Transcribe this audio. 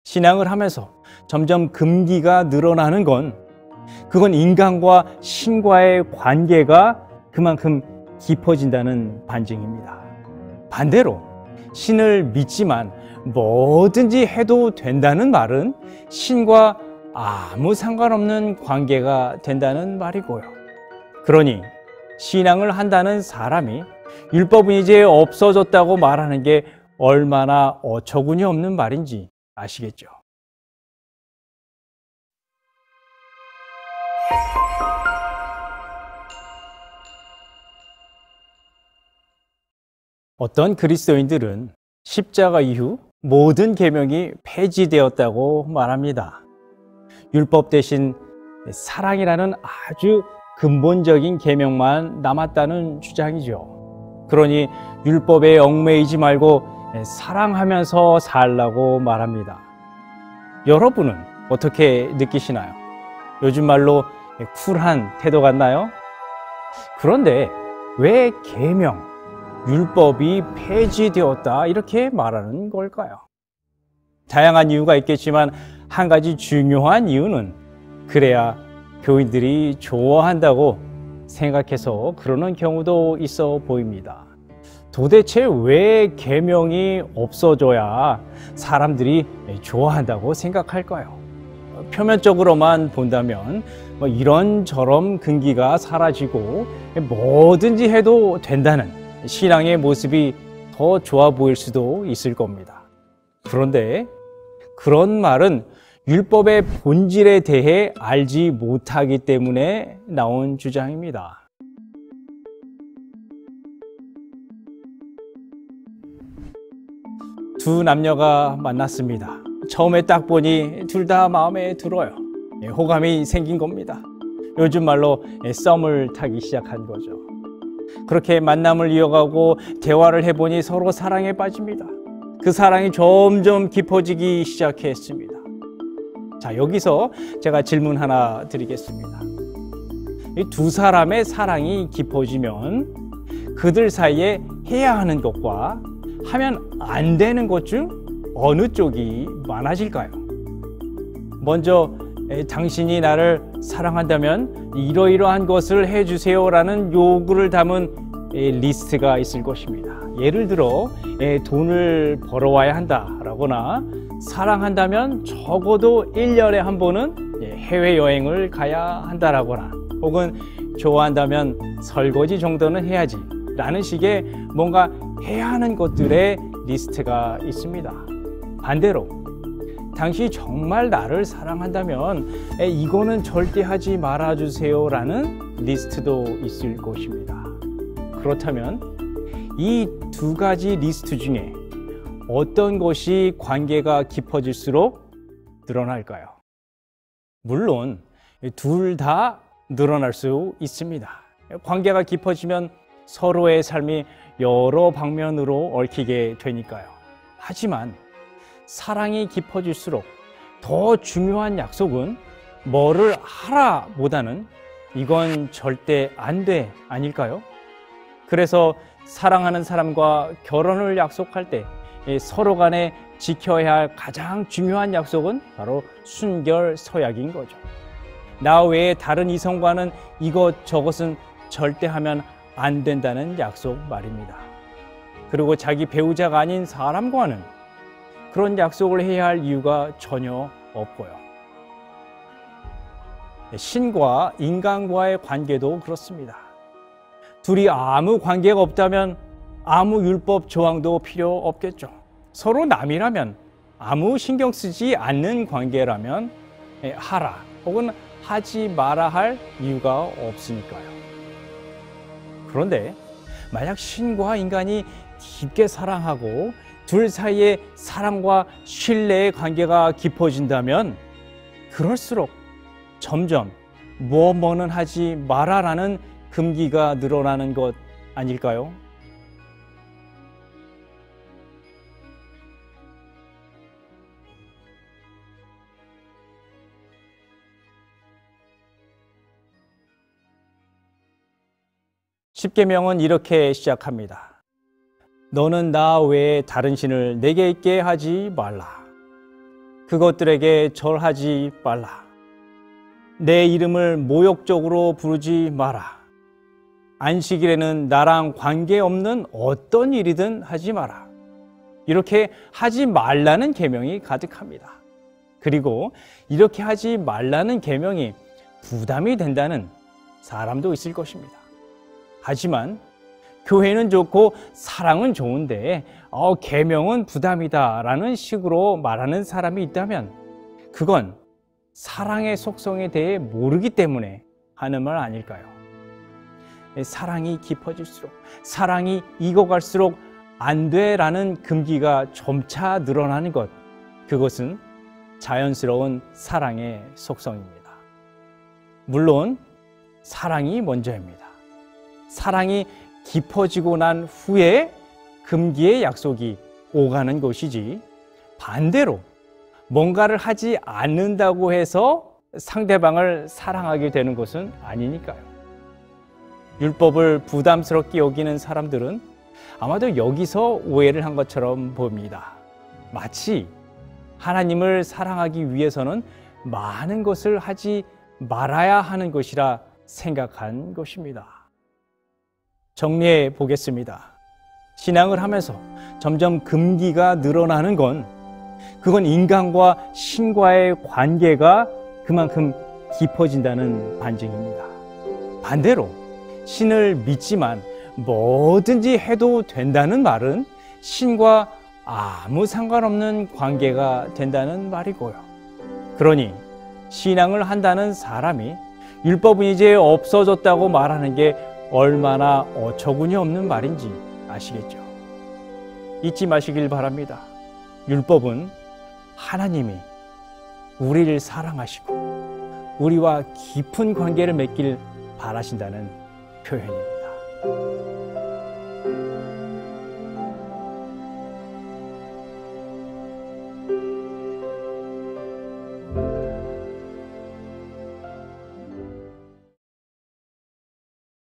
신앙을 하면서 점점 금기가 늘어나는 그건 인간과 신과의 관계가 그만큼 깊어진다는 반증입니다. 반대로 신을 믿지만 뭐든지 해도 된다는 말은 신과 아무 상관없는 관계가 된다는 말이고요. 그러니 신앙을 한다는 사람이 율법은 이제 없어졌다고 말하는 게 얼마나 어처구니 없는 말인지 아시겠죠? 어떤 그리스도인들은 십자가 이후 모든 계명이 폐지되었다고 말합니다. 율법 대신 사랑이라는 아주 근본적인 계명만 남았다는 주장이죠. 그러니 율법에 얽매이지 말고 사랑하면서 살라고 말합니다. 여러분은 어떻게 느끼시나요? 요즘 말로 쿨한 태도 같나요? 그런데 왜 계명, 율법이 폐지되었다 이렇게 말하는 걸까요? 다양한 이유가 있겠지만 한 가지 중요한 이유는 그래야 교인들이 좋아한다고 생각해서 그러는 경우도 있어 보입니다. 도대체 왜 계명이 없어져야 사람들이 좋아한다고 생각할까요? 표면적으로만 본다면 이런저런 근기가 사라지고 뭐든지 해도 된다는 신앙의 모습이 더 좋아 보일 수도 있을 겁니다. 그런데 그런 말은 율법의 본질에 대해 알지 못하기 때문에 나온 주장입니다. 두 남녀가 만났습니다. 처음에 딱 보니 둘 다 마음에 들어요. 호감이 생긴 겁니다. 요즘 말로 썸을 타기 시작한 거죠. 그렇게 만남을 이어가고 대화를 해보니 서로 사랑에 빠집니다. 그 사랑이 점점 깊어지기 시작했습니다. 자, 여기서 제가 질문 하나 드리겠습니다. 이 두 사람의 사랑이 깊어지면 그들 사이에 해야 하는 것과 하면 안 되는 것 중 어느 쪽이 많아질까요? 먼저 당신이 나를 사랑한다면 이러이러한 것을 해주세요라는 요구를 담은 리스트가 있을 것입니다. 예를 들어 돈을 벌어와야 한다라거나 사랑한다면 적어도 1년에 한 번은 해외여행을 가야 한다라거나 혹은 좋아한다면 설거지 정도는 해야지 라는 식의 뭔가 해야 하는 것들의 리스트가 있습니다. 반대로 당신이 정말 나를 사랑한다면 이거는 절대 하지 말아주세요 라는 리스트도 있을 것입니다. 그렇다면 이 두 가지 리스트 중에 어떤 것이 관계가 깊어질수록 늘어날까요? 물론 둘 다 늘어날 수 있습니다. 관계가 깊어지면 서로의 삶이 여러 방면으로 얽히게 되니까요. 하지만 사랑이 깊어질수록 더 중요한 약속은 뭐를 하라 보다는 이건 절대 안 돼 아닐까요? 그래서 사랑하는 사람과 결혼을 약속할 때 서로 간에 지켜야 할 가장 중요한 약속은 바로 순결서약인 거죠. 나 외에 다른 이성과는 이것저것은 절대 하면 안 된다는 약속 말입니다. 그리고 자기 배우자가 아닌 사람과는 그런 약속을 해야 할 이유가 전혀 없고요. 신과 인간과의 관계도 그렇습니다. 둘이 아무 관계가 없다면 아무 율법 조항도 필요 없겠죠. 서로 남이라면 아무 신경 쓰지 않는 관계라면 하라 혹은 하지 마라 할 이유가 없으니까요. 그런데 만약 신과 인간이 깊게 사랑하고 둘 사이에 사랑과 신뢰의 관계가 깊어진다면 그럴수록 점점 뭐는 하지 마라라는 금기가 늘어나는 것 아닐까요? 십계명은 이렇게 시작합니다. 너는 나 외에 다른 신을 내게 있게 하지 말라. 그것들에게 절하지 말라. 내 이름을 모욕적으로 부르지 마라. 안식일에는 나랑 관계없는 어떤 일이든 하지 마라. 이렇게 하지 말라는 계명이 가득합니다. 그리고 이렇게 하지 말라는 계명이 부담이 된다는 사람도 있을 것입니다. 하지만 교회는 좋고 사랑은 좋은데 계명은 부담이다라는 식으로 말하는 사람이 있다면 그건 사랑의 속성에 대해 모르기 때문에 하는 말 아닐까요? 사랑이 깊어질수록, 사랑이 익어갈수록 안 돼라는 금기가 점차 늘어나는 것, 그것은 자연스러운 사랑의 속성입니다. 물론 사랑이 먼저입니다. 사랑이 깊어지고 난 후에 금기의 약속이 오가는 것이지, 반대로 뭔가를 하지 않는다고 해서 상대방을 사랑하게 되는 것은 아니니까요. 율법을 부담스럽게 여기는 사람들은 아마도 여기서 오해를 한 것처럼 보입니다. 마치 하나님을 사랑하기 위해서는 많은 것을 하지 말아야 하는 것이라 생각한 것입니다. 정리해 보겠습니다. 신앙을 하면서 점점 금기가 늘어나는 그건 인간과 신과의 관계가 그만큼 깊어진다는 반증입니다. 반대로 신을 믿지만 뭐든지 해도 된다는 말은 신과 아무 상관없는 관계가 된다는 말이고요. 그러니 신앙을 한다는 사람이 율법은 이제 없어졌다고 말하는 게 얼마나 어처구니 없는 말인지 아시겠죠? 잊지 마시길 바랍니다. 율법은 하나님이 우리를 사랑하시고 우리와 깊은 관계를 맺길 바라신다는 표현입니다.